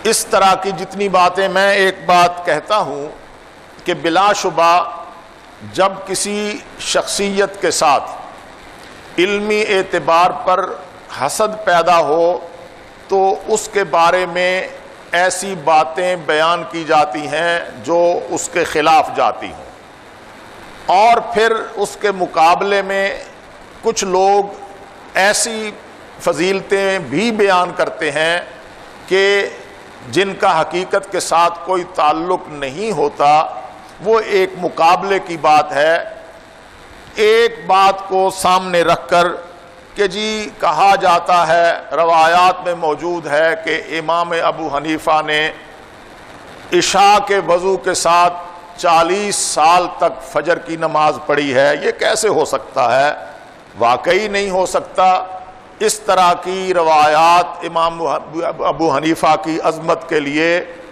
اس طرح کی جتنی باتیں، میں ایک بات کہتا ہوں کہ بلا شبہ جب کسی شخصیت کے ساتھ علمی اعتبار پر حسد پیدا ہو تو اس کے بارے میں ایسی باتیں بیان کی جاتی ہیں جو اس کے خلاف جاتی ہوں، اور پھر اس کے مقابلے میں کچھ لوگ ایسی فضیلتیں بھی بیان کرتے ہیں کہ جن کا حقیقت کے ساتھ کوئی تعلق نہیں ہوتا۔ وہ ایک مقابلے کی بات ہے، ایک بات کو سامنے رکھ کر کہ جی کہا جاتا ہے، روایات میں موجود ہے کہ امام ابو حنیفہ نے عشاء کے وضو کے ساتھ 40 سال تک فجر کی نماز پڑھی ہے۔ یہ کیسے ہو سکتا ہے؟ واقعی نہیں ہو سکتا۔ اس طرح کی روایات امام ابو حنیفہ کی عظمت کے لیے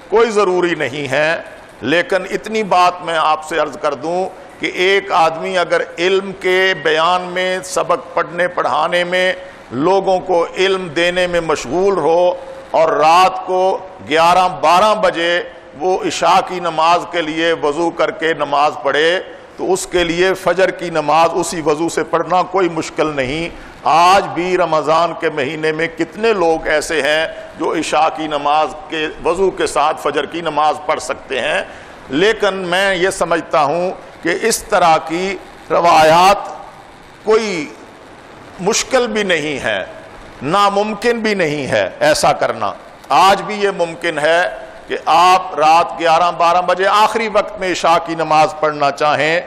کوئی ضروری نہیں ہے، لیکن اتنی بات میں آپ سے عرض کر دوں کہ ایک آدمی اگر علم کے بیان میں، سبق پڑھنے پڑھانے میں، لوگوں کو علم دینے میں مشغول ہو اور رات کو 11-12 بجے وہ عشاء کی نماز کے لیے وضو کر کے نماز پڑھے تو اس کے لیے فجر کی نماز اسی وضو سے پڑھنا کوئی مشکل نہیں۔ آج بھی رمضان کے مہینے میں کتنے لوگ ایسے ہیں جو عشاء کی نماز کے وضو کے ساتھ فجر کی نماز پڑھ سکتے ہیں۔ لیکن میں یہ سمجھتا ہوں کہ اس طرح کی روایات کوئی مشکل بھی نہیں ہے، ناممکن بھی نہیں ہے ایسا کرنا۔ آج بھی یہ ممکن ہے کہ آپ رات 11-12 بجے آخری وقت میں عشاء کی نماز پڑھنا چاہیں،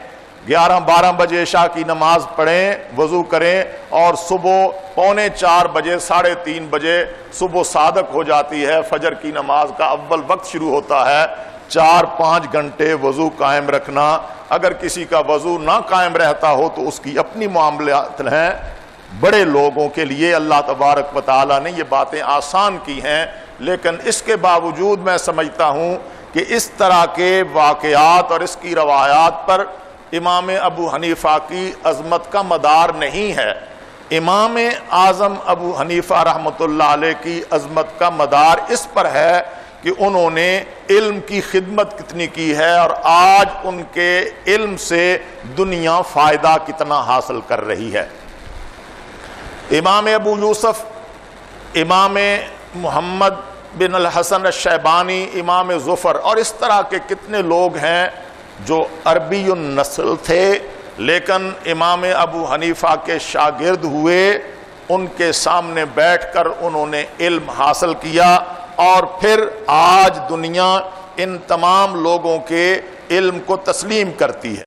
11-12 بجے عشاء کی نماز پڑھیں، وضو کریں، اور صبح 3:45 بجے 3:30 بجے صبح صادق ہو جاتی ہے، فجر کی نماز کا اول وقت شروع ہوتا ہے۔ 4-5 گھنٹے وضو قائم رکھنا، اگر کسی کا وضو نہ قائم رہتا ہو تو اس کی اپنی معاملات ہیں۔ بڑے لوگوں کے لیے اللہ تبارک و تعالیٰ نے یہ باتیں آسان کی ہیں، لیکن اس کے باوجود میں سمجھتا ہوں کہ اس طرح کے واقعات اور اس کی روایات پر امام ابو حنیفہ کی عظمت کا مدار نہیں ہے۔ امام اعظم ابو حنیفہ رحمۃ اللہ علیہ کی عظمت کا مدار اس پر ہے کہ انہوں نے علم کی خدمت کتنی کی ہے، اور آج ان کے علم سے دنیا فائدہ کتنا حاصل کر رہی ہے۔ امام ابو یوسف، امام محمد بن الحسن الشیبانی، امام ظفر، اور اس طرح کے کتنے لوگ ہیں جو عربی النسل تھے لیکن امام ابو حنیفہ کے شاگرد ہوئے، ان کے سامنے بیٹھ کر انہوں نے علم حاصل کیا، اور پھر آج دنیا ان تمام لوگوں کے علم کو تسلیم کرتی ہے۔